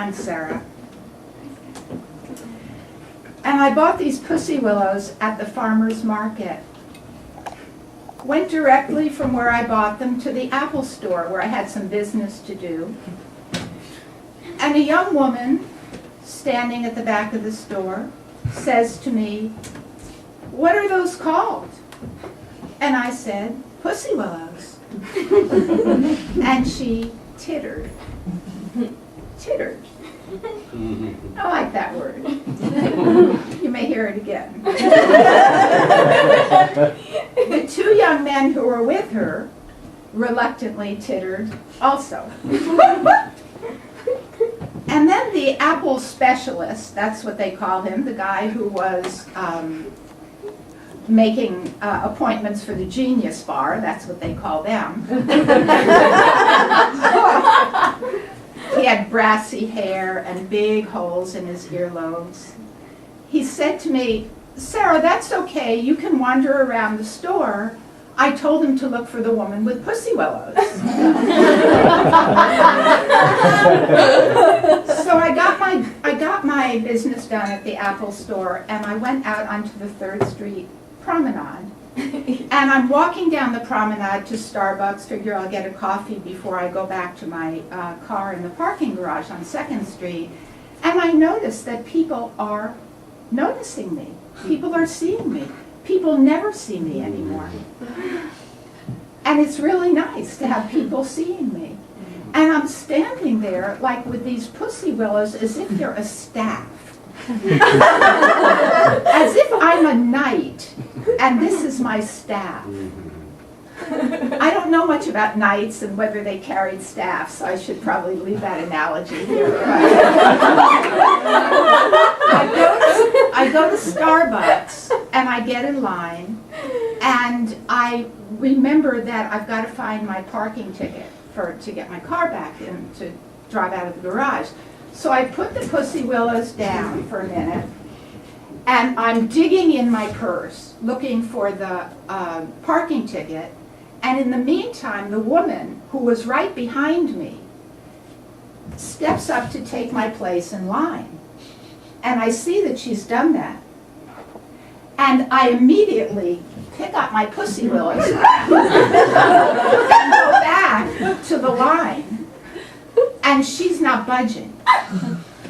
I'm Sara. And I bought these pussy willows at the farmer's market. Went directly from where I bought them to the Apple store where I had some business to do. And a young woman standing at the back of the store says to me, "What are those called?" And I said, "Pussy willows." And she tittered. Tittered. I like that word. You may hear it again. The two young men who were with her reluctantly tittered also. And then the apple specialist, that's what they call him, the guy who was making appointments for the Genius Bar, that's what they call them. He had brassy hair and big holes in his earlobes. He said to me, "Sara, that's okay, you can wander around the store. I told him to look for the woman with pussy willows." So I got my business done at the Apple store, and I went out onto the 3rd Street promenade. And I'm walking down the promenade to Starbucks, figure I'll get a coffee before I go back to my car in the parking garage on 2nd Street. And I notice that people are noticing me. People are seeing me. People never see me anymore. And it's really nice to have people seeing me. And I'm standing there like with these pussy willows as if they're a staff. As if I'm a knight and this is my staff. I don't know much about knights and whether they carried staffs, so I should probably leave that analogy here. I go to Starbucks and I get in line, and I remember that I've got to find my parking ticket to get my car back in to drive out of the garage. So I put the pussy willows down for a minute, and I'm digging in my purse looking for the parking ticket. And in the meantime, the woman who was right behind me steps up to take my place in line. And I see that she's done that. And I immediately pick up my pussy willows and go back to the line. And she's not budging.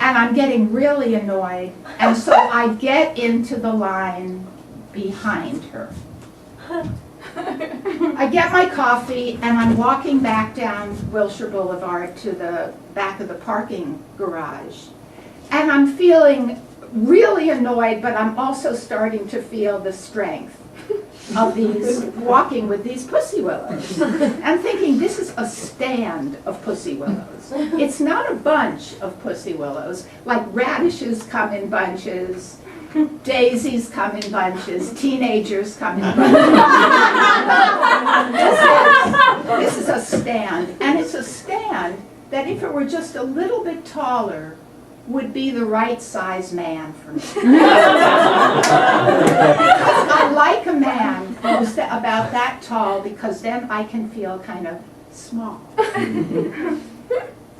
And I'm getting really annoyed. And so I get into the line behind her. I get my coffee and I'm walking back down Wilshire Boulevard to the back of the parking garage. And I'm feeling really annoyed, but I'm also starting to feel the strength of these, walking with these pussy willows. I'm thinking, this is a stand of pussy willows. It's not a bunch of pussy willows, like radishes come in bunches, daisies come in bunches, teenagers come in bunches. This is a stand, and it's a stand that if it were just a little bit taller, would be the right size man for me. I like a man who's about that tall, because then I can feel kind of small.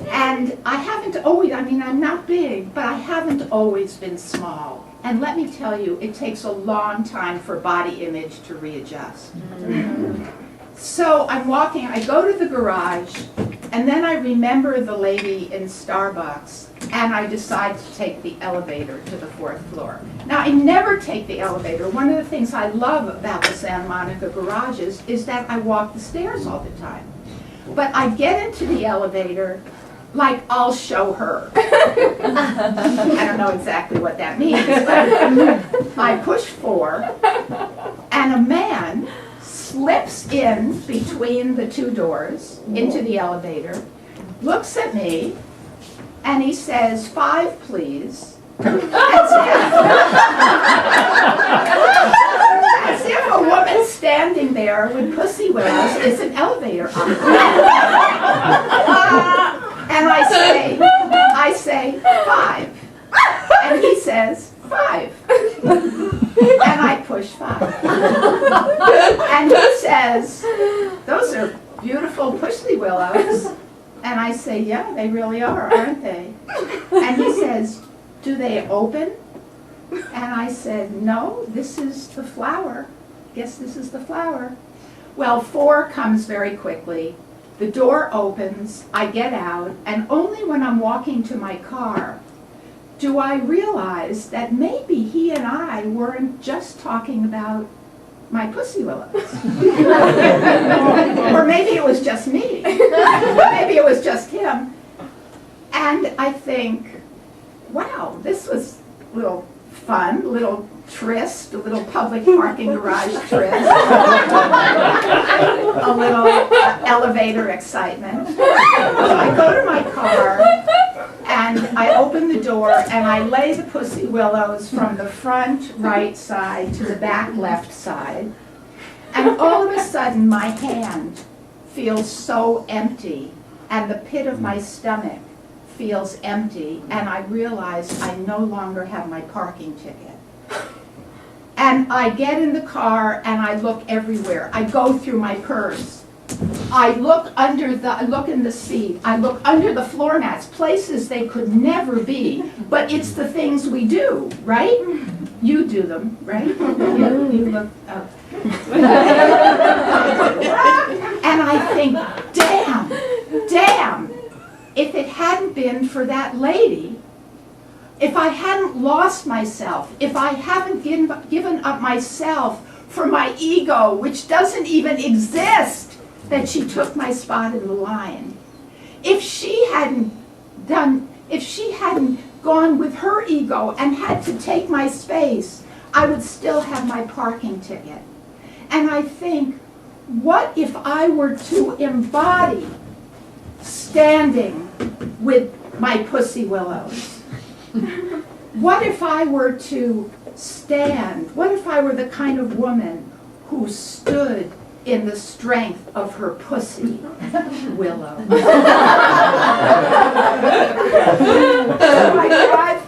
And I haven't always, I'm not big, but I haven't always been small. And let me tell you, it takes a long time for body image to readjust. So I'm walking, I go to the garage, and then I remember the lady in Starbucks, and I decide to take the elevator to the 4th floor. Now, I never take the elevator. One of the things I love about the Santa Monica garages is that I walk the stairs all the time. But I get into the elevator like I'll show her. I don't know exactly what that means, but I push 4, and a man slips in between the 2 doors into the elevator, looks at me, and he says, "5, please." As if a woman standing there with pussy willows is an elevator operator. And I say, "5." And he says, "5." And I push 5. And he says, "Those are beautiful pussy willows. And I say, yeah, they really are, aren't they? And he says, do they open? And I said, no, this is the flower. Guess this is the flower. Well, 4 comes very quickly. The door opens, I get out, and only when I'm walking to my car do I realize that maybe he and I weren't just talking about my pussy willows. Or maybe it was just me. Maybe it was just him. And I think, wow, this was a little fun, a little tryst, a little public parking garage tryst, a little elevator excitement. So I go to my car, and I open the door, and I lay the pussy willows from the front right side to the back left side. And all of a sudden, my hand feels so empty, and the pit of my stomach feels empty, and I realize I no longer have my parking ticket. And I get in the car, and I look everywhere. I go through my purse. I look in the seat. I look under the floor mats, places they could never be. But it's the things we do, right? You do them, right? You look up. And I think, damn, if it hadn't been for that lady, if I hadn't lost myself, if I haven't given up myself for my ego, which doesn't even exist, that she took my spot in the line. If she hadn't gone with her ego and had to take my space, I would still have my parking ticket. And I think, what if I were to embody standing with my pussy willows? What if I were to stand? What if I were the kind of woman who stood in the strength of her pussy willow? So I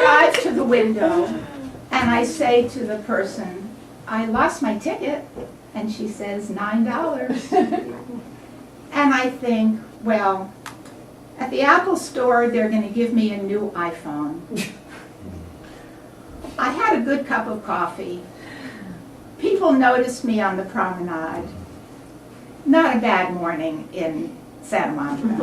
drive to the window, and I say to the person, I lost my ticket. And she says, $9. And I think, well, at the Apple store, they're going to give me a new iPhone. I had a good cup of coffee. People noticed me on the promenade. Not a bad morning in Santa Monica.